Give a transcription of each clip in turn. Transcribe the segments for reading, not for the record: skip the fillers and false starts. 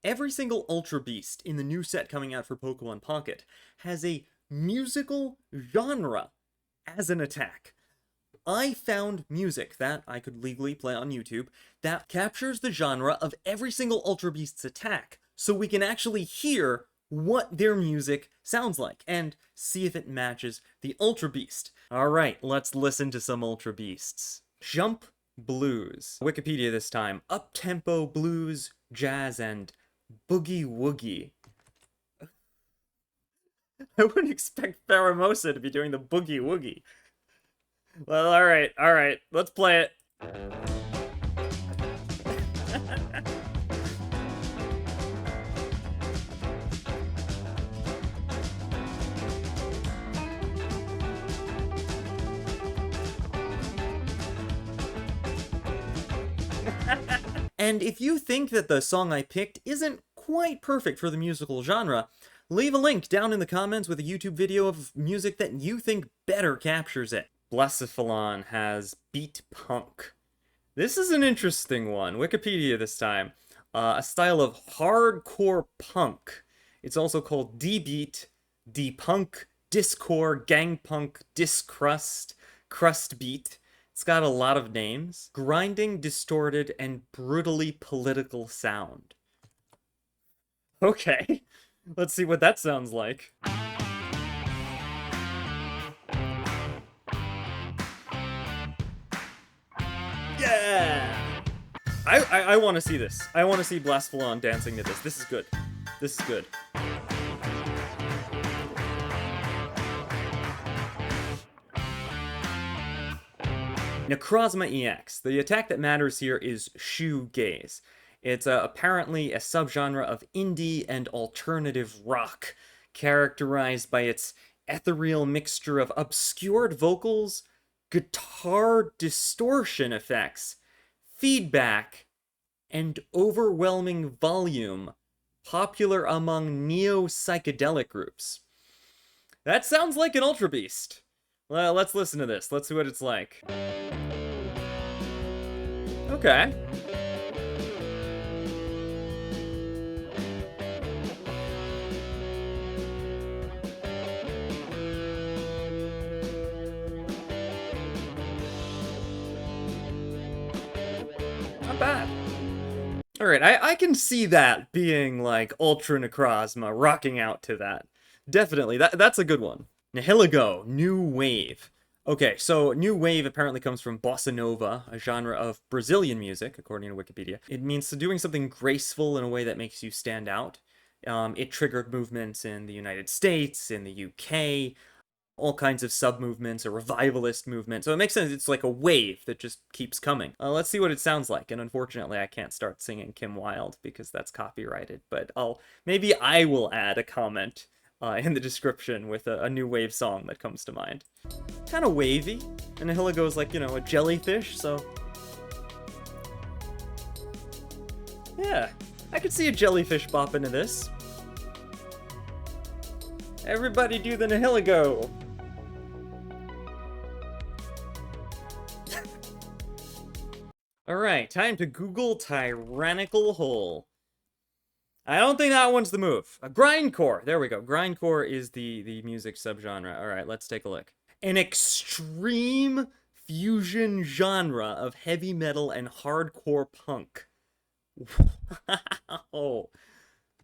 Every single Ultra Beast in the new set coming out for Pokemon Pocket has a musical genre as an attack. I found music that I could legally play on YouTube that captures the genre of every single Ultra Beast's attack, so we can actually hear what their music sounds like and see if it matches the Ultra Beast. Alright, let's listen to some Ultra Beasts. Jump Blues. Wikipedia this time. Up-tempo blues, jazz, and boogie woogie. I wouldn't expect Pheromosa to be doing the boogie woogie. Well, alright, let's play it. And if you think that the song I picked isn't quite perfect for the musical genre, leave a link down in the comments with a YouTube video of music that you think better captures it. Blacephalon has beat punk. This is an interesting one. Wikipedia this time. A style of hardcore punk. It's also called D-beat, D-punk, discore, gang punk, discrust, crust beat. It's got a lot of names. Grinding, distorted, and brutally political sound. Okay, let's see what that sounds like. Yeah! I want to see this. I want to see Blacephalon dancing to this. This is good. This is good. Necrozma EX. The attack that matters here is Shoegaze. It's apparently a subgenre of indie and alternative rock, characterized by its ethereal mixture of obscured vocals, guitar distortion effects, feedback, and overwhelming volume, popular among neo-psychedelic groups. That sounds like an Ultra Beast. Well, let's listen to this. Let's see what it's like. Okay. Not bad. Alright, I can see that being like Ultra Necrozma, rocking out to that. Definitely, that's a good one. Nihilego, New Wave. Okay, so New Wave apparently comes from Bossa Nova, a genre of Brazilian music, according to Wikipedia. It means doing something graceful in a way that makes you stand out. It triggered movements in the United States, in the UK, all kinds of sub-movements, a revivalist movement. So it makes sense, it's like a wave that just keeps coming. Let's see what it sounds like, and unfortunately I can't start singing Kim Wilde because that's copyrighted, but maybe I will add a comment in the description with a new wave song that comes to mind. Kind of wavy, and Nihilego is like, you know, a jellyfish, so... yeah, I could see a jellyfish bop into this. Everybody do the Nihilego! Alright, time to Google Tyrannical Hole. I don't think that one's the move. Grindcore. There we go. Grindcore is the music subgenre. All right, let's take a look. An extreme fusion genre of heavy metal and hardcore punk. Wow. All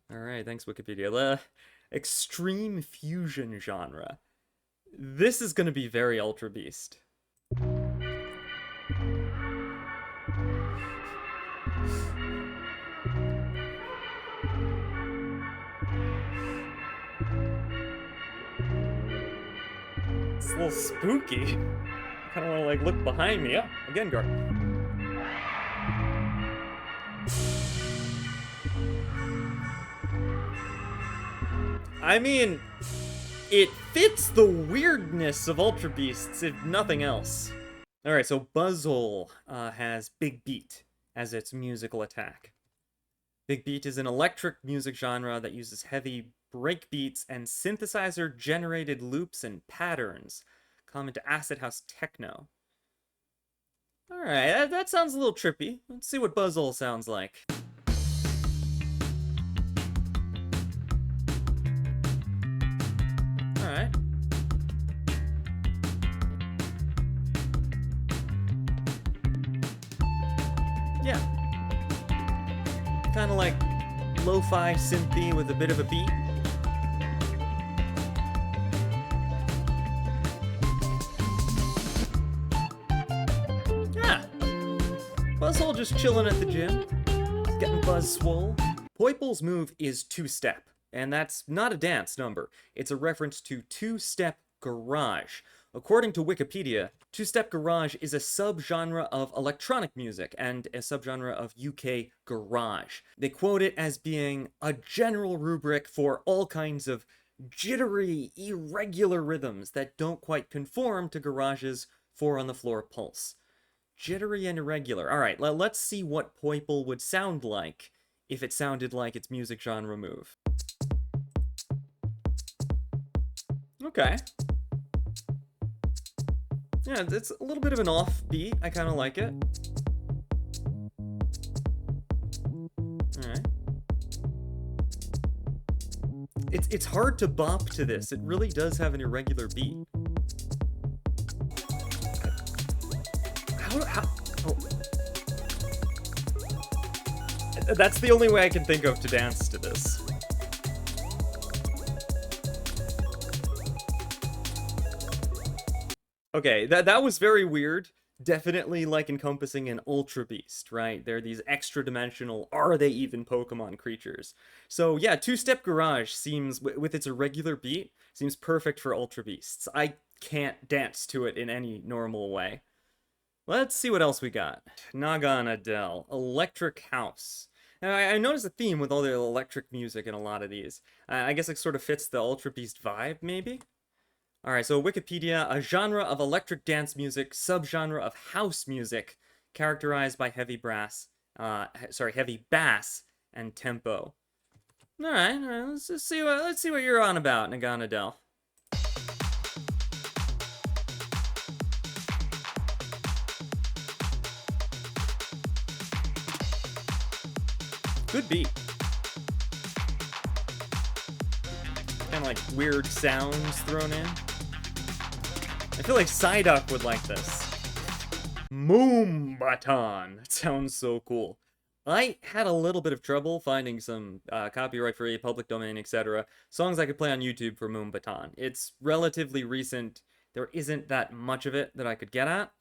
right, thanks Wikipedia. The extreme fusion genre. This is going to be very Ultra Beast. It's a little spooky. I kind of want to like look behind me. Oh, again, Gar. I mean, it fits the weirdness of Ultra Beasts, if nothing else. Alright, so Buzzwole has Big Beat as its musical attack. Big Beat is an electric music genre that uses heavy breakbeats and synthesizer-generated loops and patterns, common to acid house techno. Alright, that sounds a little trippy. Let's see what Buzzwole sounds like. Yeah. Kind of like lo-fi synthy with a bit of a beat. Yeah. Buzzwole just chilling at the gym. Getting Buzzwole. Poipole's move is two-step, and that's not a dance number. It's a reference to two-step garage. According to Wikipedia, two-step garage is a subgenre of electronic music and a subgenre of UK garage. They quote it as being a general rubric for all kinds of jittery, irregular rhythms that don't quite conform to garage's four-on-the-floor pulse. Jittery and irregular. Alright, let's see what Poipole would sound like if it sounded like its music genre move. Okay. Yeah, it's a little bit of an offbeat. I kind of like it. Alright. It's hard to bop to this. It really does have an irregular beat. Oh. That's the only way I can think of to dance to this. Okay, that was very weird. Definitely, like, encompassing an Ultra Beast, right? They're these extra-dimensional, are they even Pokemon creatures? So, yeah, two-step garage seems, with its irregular beat, seems perfect for Ultra Beasts. I can't dance to it in any normal way. Let's see what else we got. Naganadel, Electric House. Now, I noticed a theme with all the electric music in a lot of these. I guess it sort of fits the Ultra Beast vibe, maybe? Alright, so Wikipedia, a genre of electric dance music, subgenre of house music, characterized by heavy bass and tempo. Alright, let's see what you're on about, Naganadel. Good beat. Kind of like weird sounds thrown in. I feel like Psyduck would like this. Moombahton. That sounds so cool. I had a little bit of trouble finding some copyright-free, public domain, etc. songs I could play on YouTube for Moombahton. It's relatively recent. There isn't that much of it that I could get at.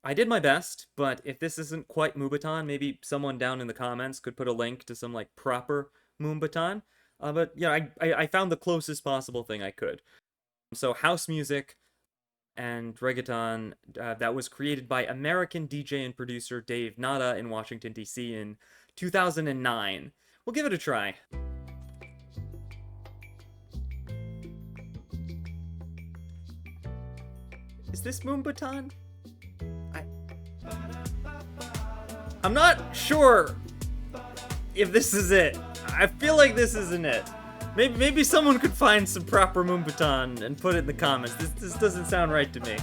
I did my best, but if this isn't quite Moombahton, maybe someone down in the comments could put a link to some, like, proper Moombahton. But, yeah, I found the closest possible thing I could. So, house music and reggaeton that was created by American DJ and producer Dave Nada in Washington, D.C. in 2009. We'll give it a try. Is this Moombahton? I'm not sure if this is it. I feel like this isn't it. Maybe someone could find some proper Moombahton and put it in the comments. This doesn't sound right to me.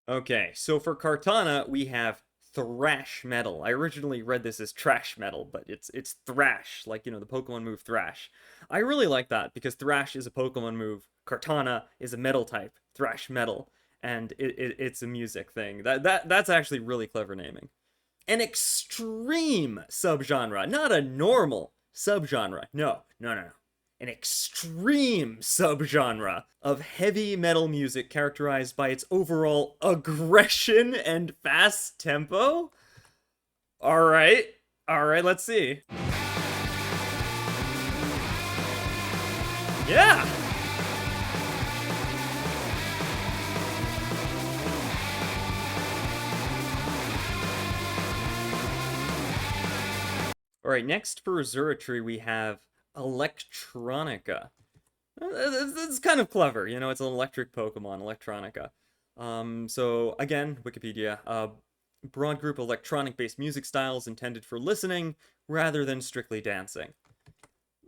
Okay, so for Kartana, we have Thrash Metal. I originally read this as Trash Metal, but it's Thrash, like, you know, the Pokemon move Thrash. I really like that, because Thrash is a Pokemon move, Kartana is a metal type, Thrash Metal, and it's a music thing. That's actually really clever naming. An extreme subgenre, not a normal subgenre. No. An extreme subgenre of heavy metal music characterized by its overall aggression and fast tempo? Alright, let's see. Yeah! Alright, next for Xurkitree we have Electronica. It's kind of clever, you know, it's an electric Pokemon, Electronica. So, again, Wikipedia, broad group of electronic-based music styles intended for listening rather than strictly dancing.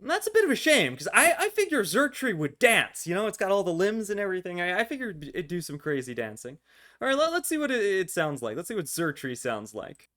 And that's a bit of a shame, because I figure Xurkitree would dance, you know, it's got all the limbs and everything. I figured it'd do some crazy dancing. Alright, let's see what it sounds like. Let's see what Xurkitree sounds like.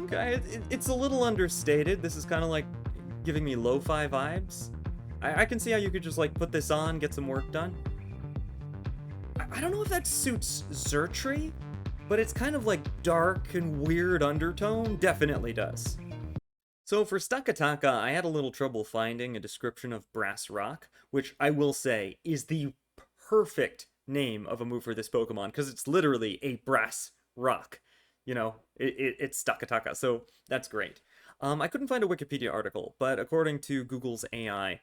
Okay, it's a little understated. This is kind of like giving me lo-fi vibes. I can see how you could just like put this on, get some work done. I don't know if that suits Xurkitree, but it's kind of like dark and weird undertone. Definitely does. So for Stakataka, I had a little trouble finding a description of Brass Rock, which I will say is the perfect name of a move for this Pokemon, because it's literally a brass rock. You know, it's Stakataka, so that's great. I couldn't find a Wikipedia article, but according to Google's AI,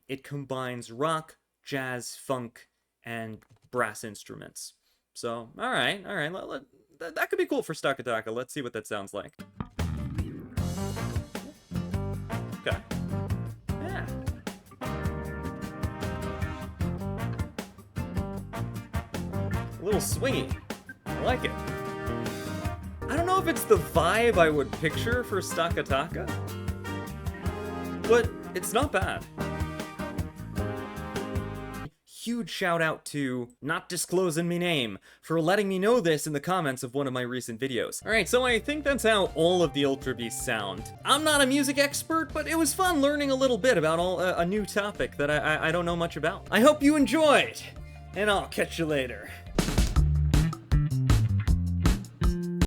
it combines rock, jazz, funk, and brass instruments. So, alright, that could be cool for Stakataka. Let's see what that sounds like. Okay. Yeah. A little swingy. I like it. I don't know if it's the vibe I would picture for Stakataka, but it's not bad. Huge shout out to Not Disclosing Me Name for letting me know this in the comments of one of my recent videos. Alright, so I think that's how all of the Ultra Beasts sound. I'm not a music expert, but it was fun learning a little bit about a new topic that I don't know much about. I hope you enjoyed, and I'll catch you later.